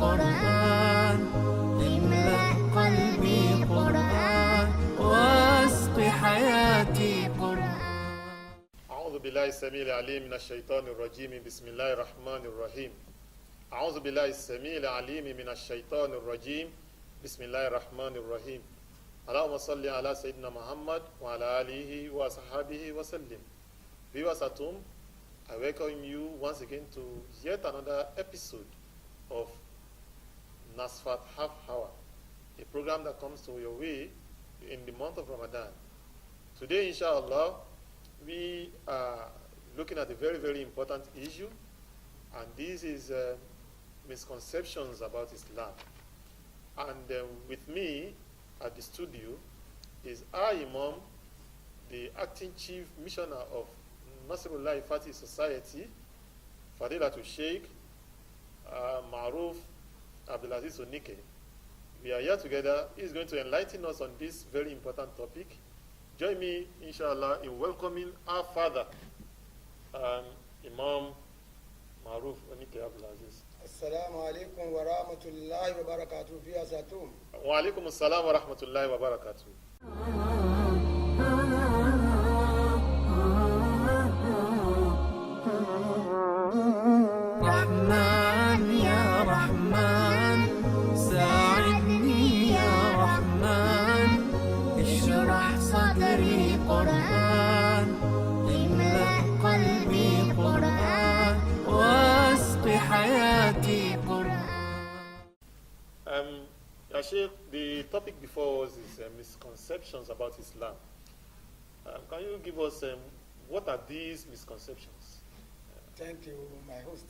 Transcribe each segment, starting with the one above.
قرآن املأ قلبي قرآن واسق حياتي قرآن. أعوذ بالله السميع العليم من الشيطان الرجيم. بسم الله الرحمن الرحيم. أعوذ بالله السميع العليم من الشيطان الرجيم. بسم الله الرحمن الرحيم. اللهم صل على سيدنا Muhammad وعلى آله وصحبه وسلم. Viewers at home, I welcome you once again to yet another episode of Nasfat Half Hour, a program that comes to your way in the month of Ramadan. Today, inshallah, we are looking at a very, very important issue, and this is misconceptions about Islam. And with me at the studio is our Imam, the acting chief missioner of Nasrullah Fatih Society, Fadilatul Sheikh Maruf Abdulaziz Onike. We are here together. He is going to enlighten us on this very important topic. Join me, inshallah, in welcoming our father, Imam Maruf Onike Abdulaziz. Assalamu alaikum wa rahmatullahi wa barakatuh. Fi asatum. Wa alaikum assalam wa rahmatullahi wa barakatuh. رحمن يا رحمن ساعدني يا رحمن اشرح صدري قرآن املأ قلبي قرآن واسق حياتي قرآن. Ya Sheikh, the topic before us is misconceptions about Islam. Can you give us what are these misconceptions? Thank you, my host.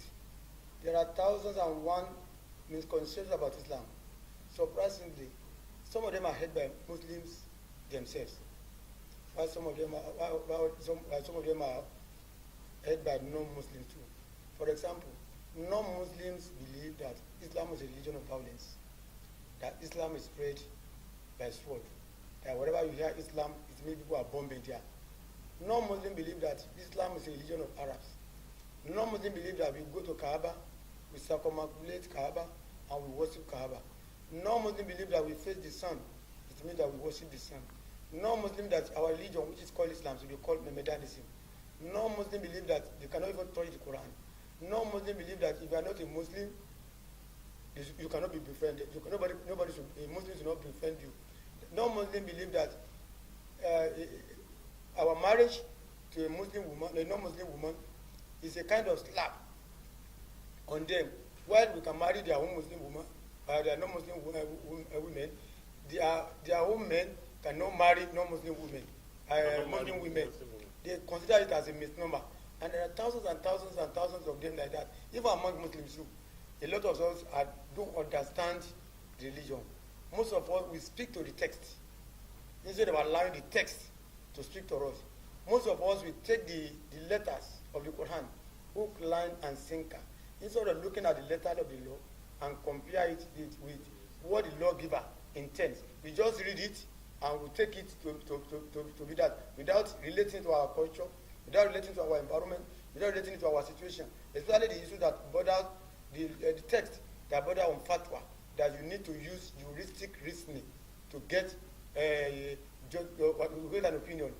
There are thousands and one misconceptions about Islam. Surprisingly, some of them are held by Muslims themselves, while some of them are held by non-Muslims too. For example, non-Muslims believe that Islam is a religion of violence, that Islam is spread by sword, that wherever you hear Islam, it means people are bombing there. Non-Muslims believe that Islam is a religion of Arabs. Non-Muslims believe that we go to Kaaba, we circumambulate Kaaba, and we worship Kaaba. Non-Muslims believe that we face the sun, it means that we worship the sun. Non-Muslims that our religion, which is called Islam, should be called Mohammedanism. Non-Muslims believe that they cannot even touch the Quran. Non-Muslims believe that if you are not a Muslim, you cannot be befriended. A Muslim should not befriend you. Non-Muslims believe that our marriage to a Muslim woman, a non-Muslim woman, is a kind of slap on them. While we can marry their own Muslim woman, their non-Muslim women, their own men cannot marry non-Muslim women, Muslim women. They consider it as a misnomer. And there are thousands and thousands and thousands of them like that. Even among Muslims too. A lot of us don't understand religion. Most of us, we speak to the text instead of allowing the text to speak to us. Most of us, we take the letters of the Quran, hook, line, and sinker, instead of looking at the letter of the law and compare it with what the lawgiver intends. We just read it and we take it to be that, without relating to our culture, without relating to our environment, without relating to our situation. Especially the issue that borders the text that border on fatwa, that you need to use heuristic reasoning to get an opinion.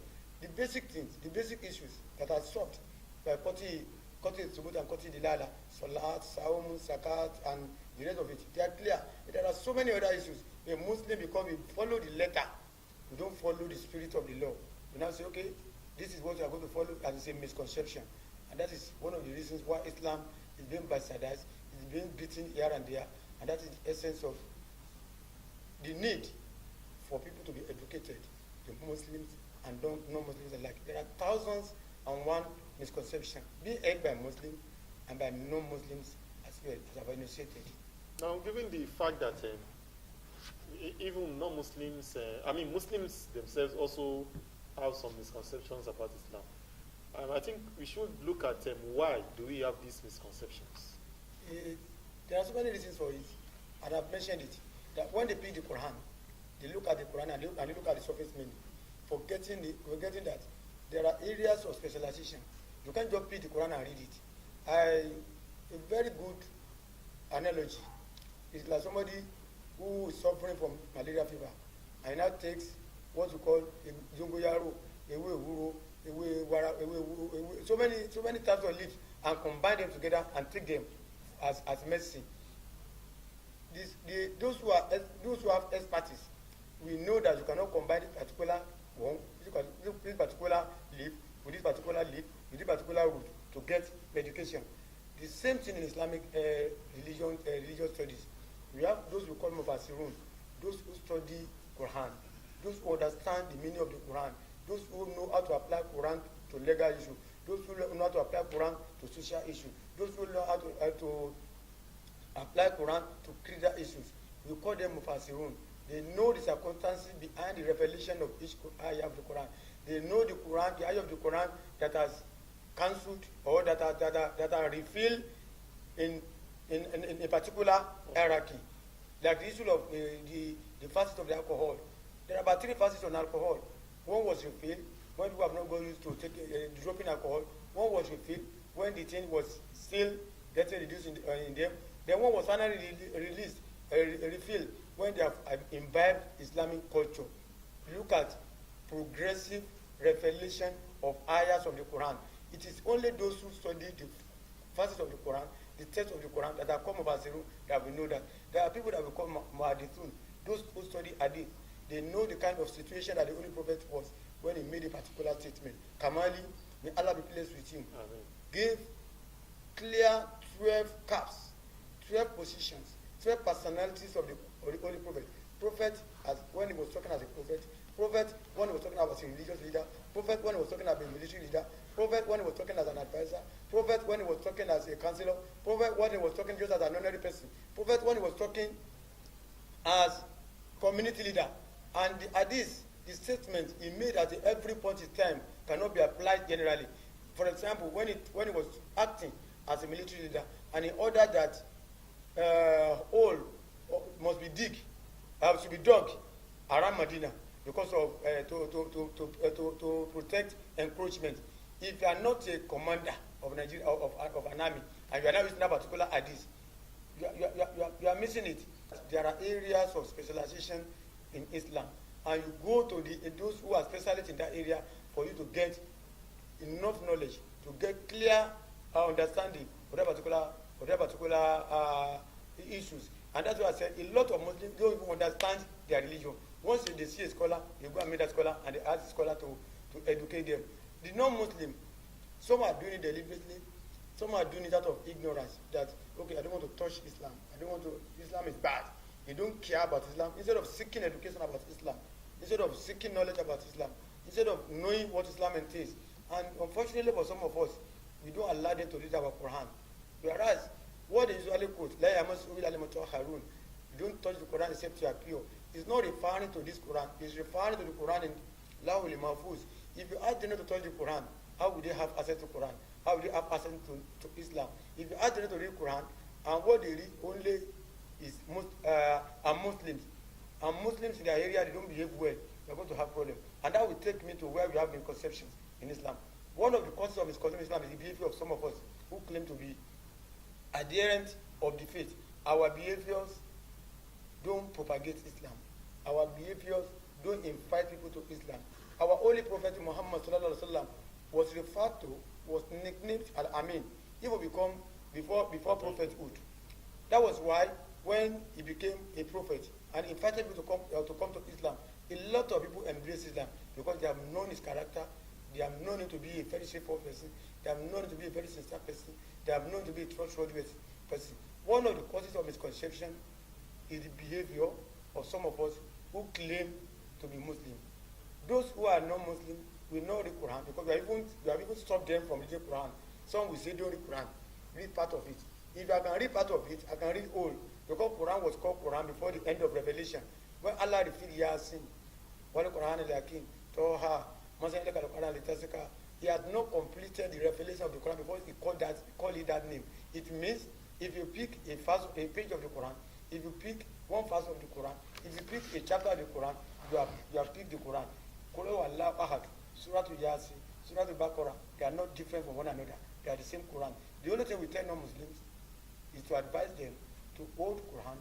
The basic things, the basic issues that are solved by Qati Subut and Qati Dilala, Salat, Saum, Zakat, and the rest of it, they are clear. There are so many other issues. A Muslim, because we follow the letter, we don't follow the spirit of the law. We now say, okay, this is what you are going to follow, as it's a misconception. And that is one of the reasons why Islam is being bastardized, is being beaten here and there, and that is the essence of the need for people to be educated, the Muslims and non-Muslims alike. There are thousands and one misconceptions being held by Muslims and by non-Muslims as well, as I've initiated. Now, given the fact that even non-Muslims, Muslims themselves also have some misconceptions about Islam, I think we should look at why do we have these misconceptions. There are so many reasons for it, and I've mentioned it, that when they pick the Quran, they look at the Quran and they look at the surface meaning, forgetting that there are areas of specialization. You can't just pick the Quran and read it. A very good analogy It's like somebody who is suffering from malaria fever and now takes what we call a zongoyaro, ewe ewuro, ewe wara, ewe ewuro, so many types of leaves, and combine them together and take them as medicine. Those who have expertise, we know that you cannot combine this particular one, this particular leaf with this particular leaf with this particular root to get medication. The same thing in Islamic religious studies. We have those we call mufassirun, those who study Quran, those who understand the meaning of the Quran, those who know how to apply Quran to legal issue, those who know how to apply Quran to social issue, those who know how to apply Quran to critical issues. We call them mufassirun. They know the circumstances behind the revelation of each ayah of the Quran. They know the Quran, the ayah of the Quran that has cancelled or that are revealed in a particular hierarchy. Like the issue of the facets of the alcohol. There are about 3 facets on alcohol. One was revealed when people have not got used to dropping alcohol. One was revealed when the thing was still getting reduced in them. Then one was finally revealed when they have imbibed Islamic culture. Look at progressive revelation of ayahs of the Quran. It is only those who study the verses of the Quran, the text of the Quran, that are called Mufassirun, that we know that. There are people that we call Muhaddithun, those who study Hadith. They know the kind of situation that the Holy Prophet was when he made a particular statement. Kamali, may Allah be pleased with him, gave clear 12 caps, 12 positions, 12 personalities of the Holy Prophet. Prophet, as when he was talking as a prophet when he was talking as a religious leader, prophet when he was talking as a military leader, prophet when he was talking as an advisor, prophet when he was talking as a counselor, prophet when he was talking just as an ordinary person, prophet when he was talking as community leader. And the hadith, the statement he made at every point in time cannot be applied generally. For example, when he was acting as a military leader and he ordered that hole must be should be dug around Medina because of to protect encroachment. If you are not a commander of Nigeria of an army and you are not using that particular hadith, you are missing it. There are areas of specialization in Islam, and you go to those who are specialists in that area for you to get enough knowledge to get clear understanding of that particular issues. And that's why I said a lot of Muslims don't even understand their religion. Once they see a scholar, they go and meet that scholar and they ask the scholar to educate them. The non-Muslim, some are doing it deliberately, some are doing it out of ignorance, that, okay, I don't want to touch Islam. Islam is bad. They don't care about Islam. Instead of seeking education about Islam, instead of seeking knowledge about Islam, instead of knowing what Islam entails. And unfortunately for some of us, we don't allow them to read our Quran. Whereas, what they usually quote, you don't touch the Quran except you are pure. It's not referring to this Quran. It's referring to the Quran in Lawul Mahfuz. If you ask them not to touch the Quran, how would they have access to Quran? How would they have access to Islam? If you ask them to read Quran, and what they read only is Muslims. And Muslims in their area, they don't behave well. You're going to have problems. And that will take me to where we have misconceptions in Islam. One of the causes of misconception in Islam is the behavior of some of us who claim to be adherents of the faith. Our behaviors don't propagate Islam. Our behaviors don't invite people to Islam. Our holy Prophet Muhammad sallallahu alaihi wasallam was referred to, was nicknamed Al-Amin, even before prophethood. That was why when he became a prophet and invited people to come to Islam, a lot of people embraced Islam because they have known his character, they have known him to be a very straightforward person, they have known him to be a very sincere person, they have known him to be a trustworthy person. One of the causes of misconception is the behavior of some of us who claim to be Muslim. Those who are non-Muslim will know the Quran because we have even stopped them from reading Quran. Some will say don't read Quran, read part of it. If I can read part of it, I can read all. Because Quran was called Quran before the end of Revelation. When Allah revealed Yasin, Wal Quran al-Hakim, Toha, he had not completed the revelation of the Quran before he called it that name. It means if you pick a page of the Quran, if you pick one verse of the Quran, if you pick a chapter of the Quran, you have picked the Quran. Qul Allah Ahad, Surah Yasin, Surah Al-Baqarah, they are not different from one another. They are the same Quran. The only thing we tell non-Muslims is to advise them to hold Quran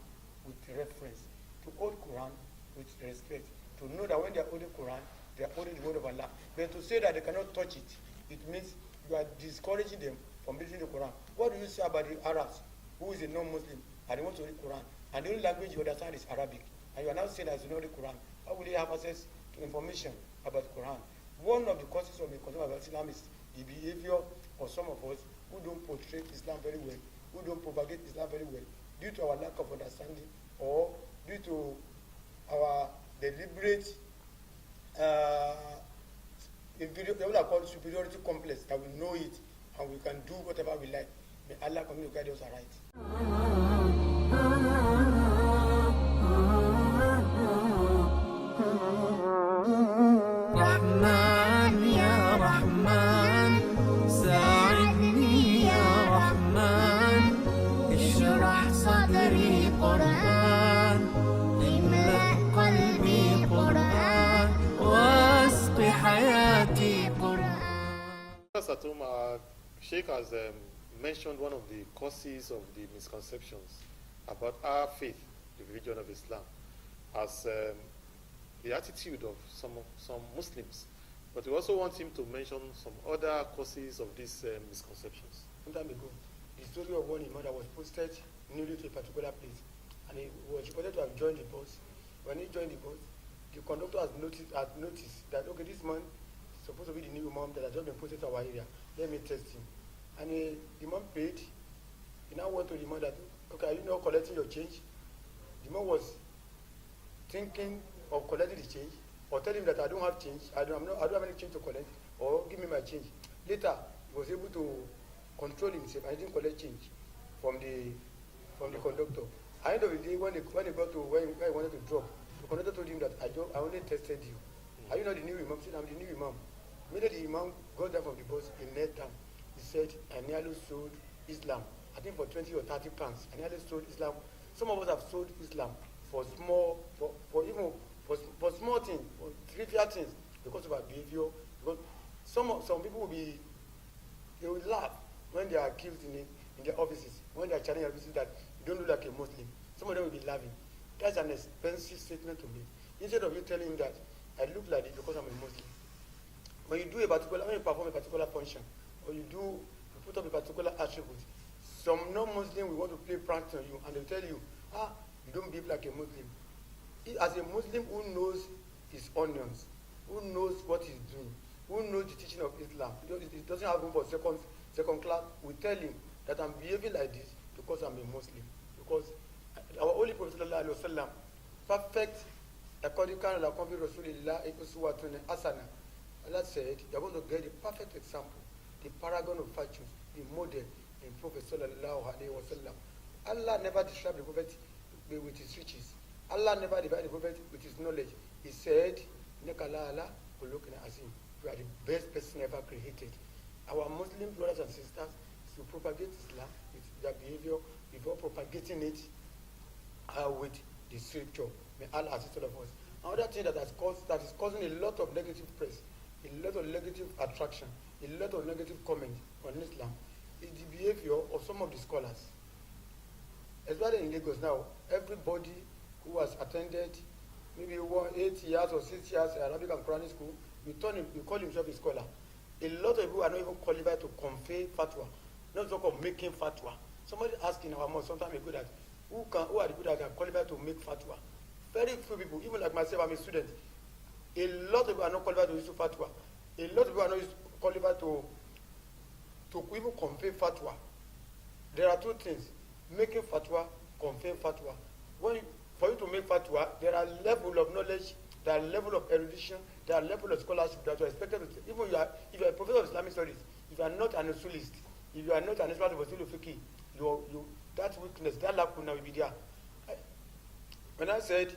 with reference, to hold Quran with respect, to know that when they are holding Quran, they are holding the word of Allah. But to say that they cannot touch it, it means you are discouraging them from reading the Quran. What do you say about the Arabs, who is a non-Muslim, and they want to read Quran, and the only language you understand is Arabic, and you are now saying that you know the Quran? How will they have access to information about the Quran? One of the causes of the concern about Islam is the behavior of some of us who don't portray Islam very well, who don't propagate Islam very well, due to our lack of understanding or due to our deliberate superiority complex, that we know it and we can do whatever we like. May Allah continue to guide us aright. رحمن يا رحمن ساعدني يا رحمن اشرح صدري قرآن املأ قلبي قرآن واسق حياتي قرآن. Sheikh has mentioned one of the causes of the misconceptions about our faith, the religion of Islam, as the attitude of some Muslims. But we also want him to mention some other causes of these misconceptions. Some time ago, the story of one imam that was posted newly to a particular place, and he was reported to have joined the bus. When he joined the bus, the conductor had noticed that, okay, this man is supposed to be the new imam that has just been posted to our area. Let me test him. And the imam paid. He now went to the imam that, okay, are you not collecting your change? The imam was thinking of collecting the change, or tell him that I don't have change, I don't have any change to collect, or give me my change. Later, he was able to control himself and he didn't collect change from the conductor. At the end of the day, when he got to where he wanted to drop, the conductor told him that I only tested you. Are you not the new imam? He said, I'm the new imam. Immediately the imam got down from the bus, he knelt down. He said, I nearly sold Islam. I think for 20 or 30 pounds. I nearly sold Islam. Some of us have sold Islam for small things, for trivial things, because of our behavior. Because some people they will laugh when they are accused in their offices, when they are challenging offices that you don't look like a Muslim. Some of them will be laughing. That's an expensive statement to make. Instead of you telling him that I look like this because I'm a Muslim. When you perform a particular function, or you put up a particular attribute, some non-Muslim will want to play pranks on you, and they'll tell you, you don't behave like a Muslim. As a Muslim who knows his onions, who knows what he's doing, who knows the teaching of Islam, he doesn't have room for second class, we tell him that I'm behaving like this because I'm a Muslim. Because our Holy Prophet ﷺ, perfect, according to Rasulullah, Allah said, you're going to get the perfect example, the paragon of virtues, the model in Prophet sallallahu alaihi wasallam. Allah never described the Prophet with his riches. Allah never divided the Prophet with his knowledge. He said, you are the best person ever created. Our Muslim brothers and sisters, to propagate Islam with their behavior, before propagating it with the scripture. May Allah assist all of us. Another thing that is causing a lot of negative press, a lot of negative attraction, a lot of negative comments on Islam is the behavior of some of the scholars. Especially in Lagos now, everybody who has attended maybe 8 years or 6 years Arabic and Quranic school, you call himself a scholar. A lot of people are not even qualified to convey fatwa, not talk of making fatwa. Somebody asked in our mosque some time ago that who are the people that are qualified to make fatwa? Very few people, even like myself, I'm a student. A lot of people are not qualified to issue fatwa. A lot of people are not qualified to even convey fatwa. There are two things: making fatwa, conveying fatwa. For you to make fatwa, there are level of knowledge, there are level of erudition, there are level of scholarship that you are expected to. Even if you are a professor of Islamic studies, if you are not an usulist, if you are not an expert of usul fiqh, that weakness, that lacuna will be there. When I said,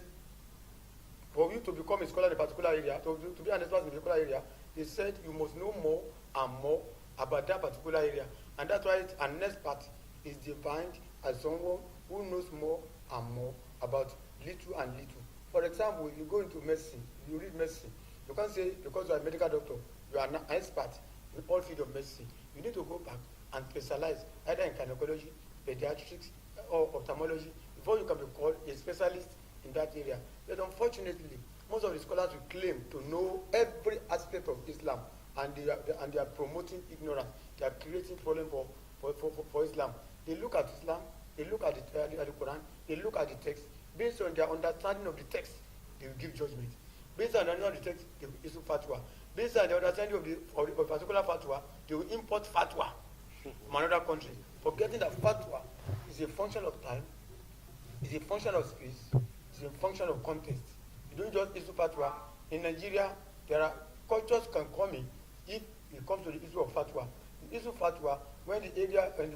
for you to become a scholar in a particular area, to be an expert in a particular area, they said you must know more and more about that particular area. And that's why an expert is defined as someone who knows more and more about little and little. For example, if you go into medicine, you read medicine, you can't say because you are a medical doctor, you are an expert in all fields of medicine. You need to go back and specialize either in gynecology, pediatrics, or ophthalmology. If before you can be called a specialist in that area. But unfortunately, most of the scholars will claim to know every aspect of Islam, and they are promoting ignorance. They are creating problem for Islam. They look at Islam, they look at the Quran, they look at the text. Based on their understanding of the text, they will give judgment. Based on the understanding of the text, they will issue fatwa. Based on the understanding of a particular fatwa, they will import fatwa from another country, forgetting that fatwa is a function of time, is a function of space, is a function of context. You don't just issue fatwa. In Nigeria, there are cultures can come in if it comes to the issue of fatwa. You issue fatwa when the area when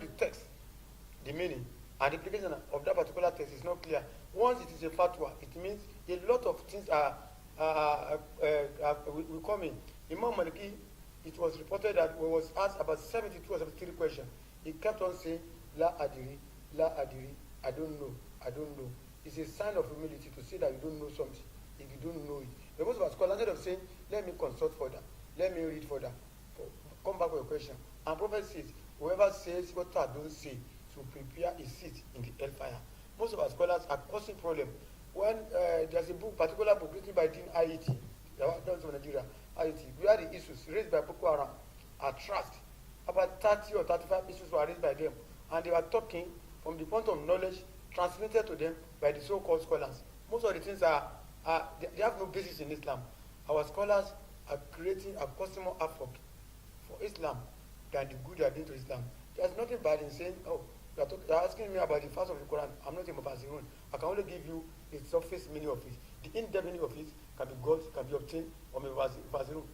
the text, the meaning and the implication of that particular text is not clear. Once it is a fatwa, it means a lot of things will come in. Imam Maliki, it was reported that he was asked about 72 or 73 questions. He kept on saying, La adiri, la adiri, I don't know, I don't know. It's a sign of humility to say that you don't know something if you don't know it. But most of our scholars, instead of saying, let me consult further, let me read further, come back with your question. And Prophet says, whoever says what I don't say, to prepare a seat in the hellfire. Most of our scholars are causing problem. When there's a particular book written by Dean Haiti, the one from Nigeria, Haiti, where the issues raised by Boko Haram are trust. About 30 or 35 issues were raised by them, and they were talking from the point of knowledge transmitted to them by the so-called scholars. Most of the things they have no basis in Islam. Our scholars are causing more effort for Islam than the good they are doing to Islam. There's nothing bad in saying, oh, you're asking me about the fast of the Quran. I'm not a Mufassirun. I can only give you the surface meaning of it. The in-depth meaning of it can be obtained from a Mufassirun.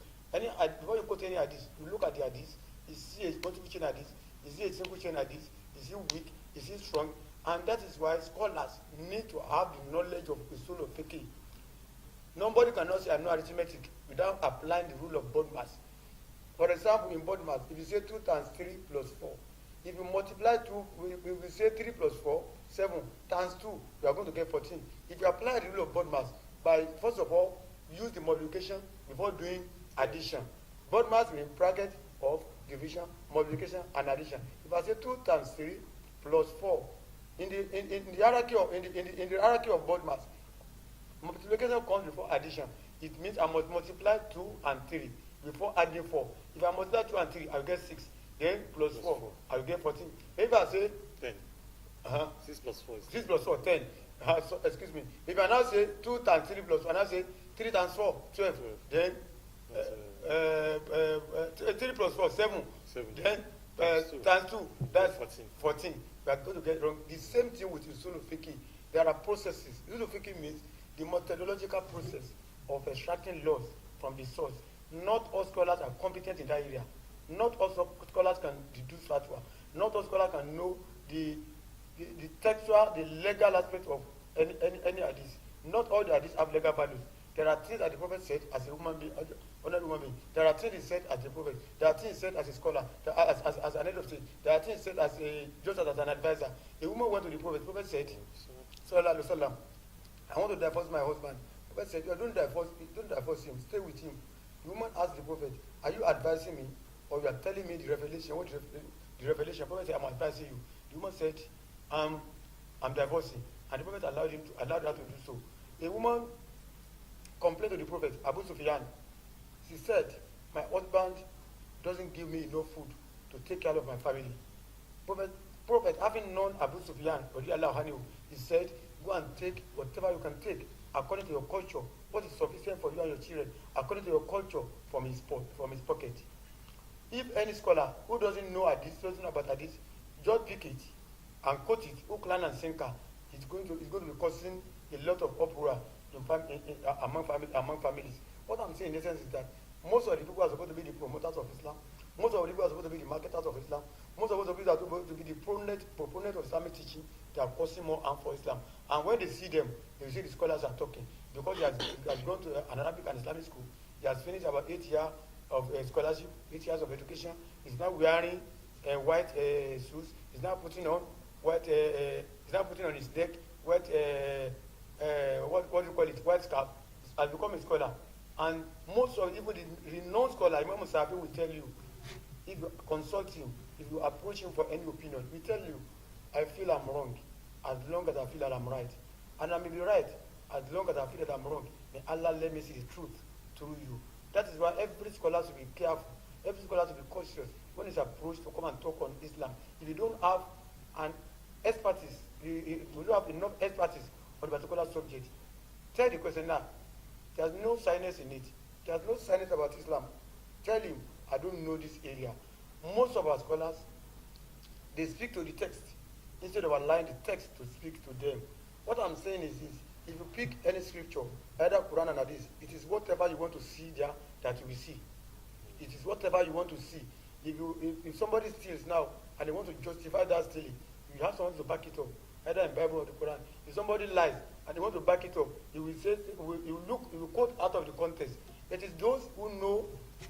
Before you quote any hadith, you look at the hadith, you see a multiple chain hadith, you see a single chain hadith, is it weak, is it strong? And that is why scholars need to have the knowledge of usul of fiqh. Nobody cannot say I know arithmetic without applying the rule of bod mass. For example, in bod mass, if you say 2 times 3 plus 4, if you multiply 2, we will say 3 plus 4, 7 times 2, you are going to get 14. If you apply the rule of bod mass, by first of all, use the multiplication before doing addition. Bod mass will in bracket of division, multiplication, and addition. If I say 2 times 3 plus 4, in the hierarchy of bod mass, multiplication comes before addition. It means I must multiply 2 and 3 before adding 4. If I multiply 2 and 3, I will get 6. Then plus 4, I will get 14. If I say 10. 6 plus 4 is 10. 6 plus 4, 10. Excuse me. If I now say 2 times 3 plus 4, I now say 3 times 4, 12. Then 3 plus 4, 7. Then times 2, that's 14. We are going to get wrong. The same thing with usul fiqh. There are processes. Usul fiqh means the methodological process of extracting laws from the source. Not all scholars are competent in that area. Not all scholars can deduce fatwa. Not all scholars can know the textual, the legal aspect of any hadith. Not all the hadiths have legal values. There are things that the Prophet said as a human being, honored human being. There are things he said as a prophet. There are things he said as a scholar, as an head of state. There are things he said just as an advisor. A woman went to the Prophet. The Prophet said, Sallallahu Alaihi Wasallam, I want to divorce my husband. The Prophet said, don't divorce him. Stay with him. The woman asked the Prophet, are you advising me, or you are telling me the revelation? What the revelation? The Prophet said, I'm advising you. The woman said, I'm divorcing. And the Prophet allowed her to do so. A woman complained to the Prophet, Abu Sufyan. She said, my husband doesn't give me enough food to take care of my family. Prophet, having known Abu Sufyan, he said, go and take whatever you can take according to your culture. What is sufficient for you and your children, according to your culture, from his pocket. If any scholar who doesn't know hadith, doesn't know about hadith, just pick it and quote it, hook, line, and sinker, it's going to be causing a lot of uproar among families. What I'm saying in essence is that most of the people are supposed to be the promoters of Islam. Most of the people are supposed to be the marketers of Islam. Most of the people are supposed to be the proponent of Islamic teaching. They are causing more harm for Islam. And when they see them, they see the scholars are talking. Because he has gone to an Arabic and Islamic school. He has finished about 8 years of scholarship, 8 years of education. He's now wearing white shoes. He's now putting on white. He's now putting on his neck white. What do you call it? White scarf. Has become a scholar. And most of even the renowned scholar, Imam Musafi, will tell you, if you consult him, if you approach him for any opinion, he tell you, I feel I'm wrong. as long as I feel that I'm right. And I may be right as long as I feel that I'm wrong. May Allah let me see the truth through you. That is why every scholar should be careful. Every scholar should be cautious when he's approached to come and talk on Islam. If you don't have an expertise, you don't have enough expertise on a particular subject, tell the questioner, there's no science in it. There's no science about Islam. Tell him, I don't know this area. Most of our scholars, they speak to the text instead of allowing the text to speak to them. What I'm saying is this: if you pick any scripture, either Quran or Hadith, it is whatever you want to see there that you will see. It is whatever you want to see. If somebody steals now and they want to justify that stealing, you have someone to back it up, either in Bible or the Quran. If somebody lies and they want to back it up, he will say, he will quote out of the context. It is those who know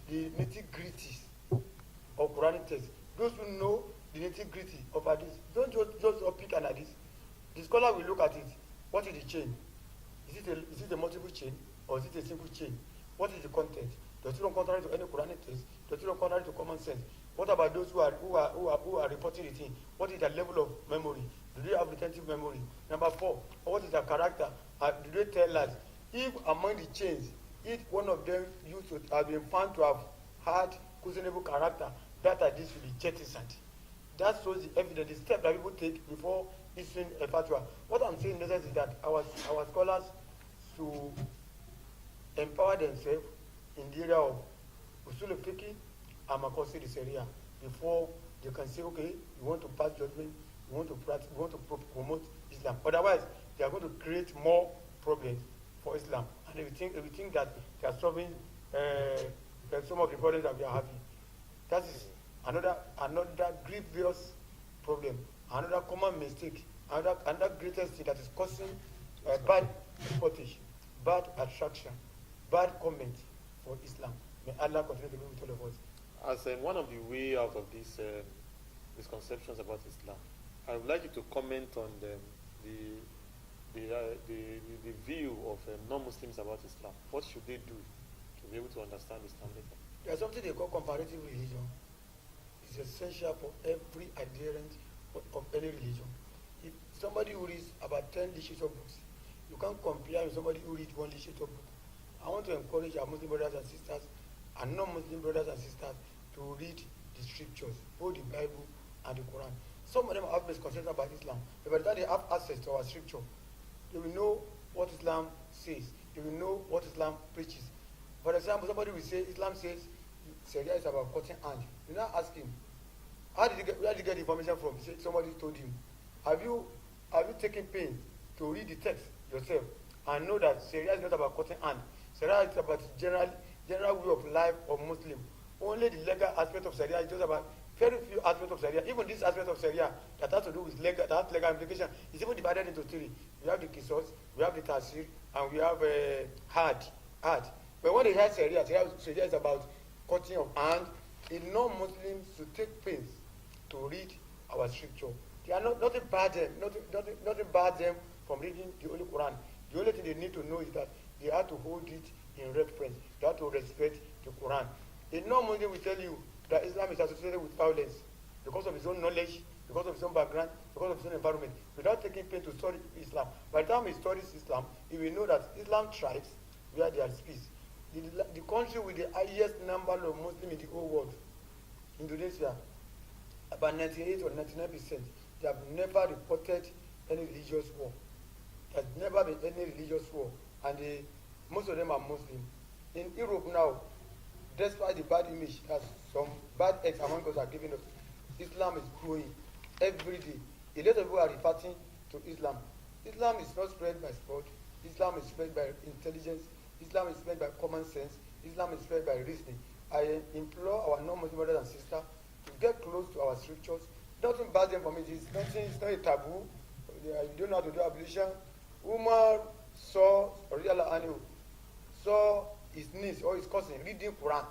the nitty-gritties of Quranic text, those who know the nitty-gritty of Hadith. Don't just pick an Hadith. The scholar will look at it. What is the chain? Is it a multiple chain or is it a single chain? What is the content? Does it run contrary to any Quranic text? Does it run contrary to common sense? What about those who are reporting the thing? What is their level of memory? Do they have retentive memory? Number 4, what is their character? Do they tell lies? If among the chains, each one of them used to have been found to have had questionable character, that this will be jettisoned. That shows the evidence, the step that people take before issuing a fatwa. What I'm saying in essence is that our scholars should empower themselves in the area of usul al-fiqh and maqasid sharia before they can say, okay, we want to pass judgment, we want to practice, we want to promote Islam. Otherwise, they are going to create more problems for Islam, and we think that they are solving some of the problems that we are having. That is another grievous problem, another common mistake, another greatest thing that is causing bad reputation, bad attraction, bad comment for Islam. May Allah continue to be with all of us. As one of the way out of these misconceptions about Islam, I would like you to comment on the view of non-Muslims about Islam. What should they do to be able to understand Islam better? There's something they call comparative religion. It's essential for every adherent of any religion. If somebody who reads about 10 literature books, you can't compare with somebody who reads one literature book. I want to encourage our Muslim brothers and sisters and non-Muslim brothers and sisters to read the scriptures, both the Bible and the Quran. Some of them have misconceptions about Islam, but by the time they have access to our scripture, they will know what Islam says. They will know what Islam preaches. For example, somebody will say Islam says Sharia is about cutting hand. You now ask him, where did you get the information from? He said somebody told him. Have you taken pains to read the text yourself and know that Sharia is not about cutting hand? Sharia is about general way of life of Muslim. Only the legal aspect of Sharia is just about very few aspects of Sharia. Even this aspect of Sharia that has to do with legal implication is even divided into 3. We have the Qisas, we have the Tasir, and we have Had. But when they have Sharia is about cutting of hand. A non-Muslim should take pains to read our scripture. They are nothing bad them from reading the Holy Quran. The only thing they need to know is that they have to hold it in reference. They have to respect the Quran. A non-Muslim will tell you that Islam is associated with violence because of his own knowledge, because of his own background, because of his own environment, without taking pain to study Islam. By the time he studies Islam, he will know that Islam thrives where there is peace. The country with the highest number of Muslims in the whole world, Indonesia, about 98 or 99%, they have never reported any religious war. There has never been any religious war, and most of them are Muslim. In Europe now, despite the bad image that some bad eggs among us are giving us, Islam is growing every day. A lot of people are referring to Islam. Islam is not spread by sport. Islam is spread by intelligence. Islam is spread by common sense. Islam is spread by reasoning. I implore our non-Muslim brothers and sisters to get close to our scriptures. Nothing bad them from it. It's not a taboo. You don't know how to do ablution. Umar saw his niece or his cousin reading Quran.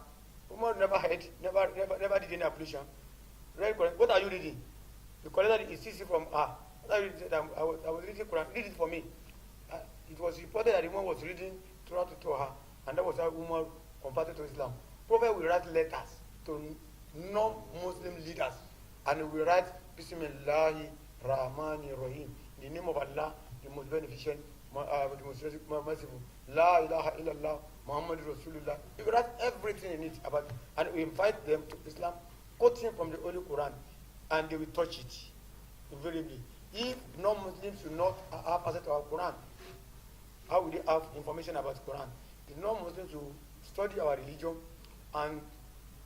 Umar never did any ablution. What are you reading? You collected his CC from her. What are you reading? I was reading Quran. Read it for me. It was reported that the woman was reading Torah to Torah, and that was how Umar converted to Islam. Prophet will write letters to non-Muslim leaders, and he will write Bismillahir Rahmanir Rahim. In the name of Allah, the most beneficent, the most merciful. La ilaha illallah, Muhammad Rasulullah. You could write everything in it about, and we invite them to Islam, quoting from the Holy Quran, and they will touch it invariably. If non-Muslims do not have access to our Quran, how will they have information about Quran? The non-Muslims will study our religion and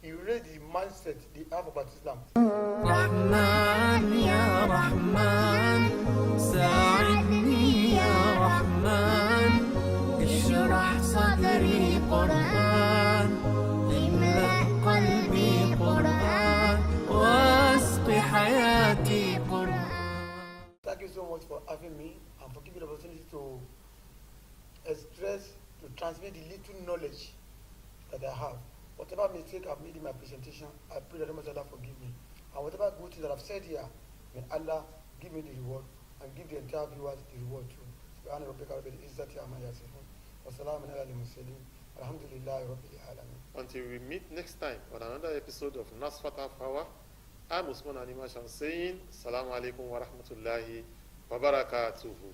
erase the mindset they have about Islam. رحمن يا رحمن ساعدني يا رحمن اشرح صدري قرآن املأ قلبي قرآن واسق حياتي قرآن. Thank you so much for having me and for giving the opportunity to express, to transmit the little knowledge that I have. Whatever mistake I've made in my presentation, I pray that Allah forgive me. And whatever good thing that I've said here, may Allah give me the reward and give the entire viewers the reward too. Until we meet next time on another episode of Nasfat Hour, I'm Usman Animashan saying, Assalamu alaikum wa rahmatullahi wa barakatuhu.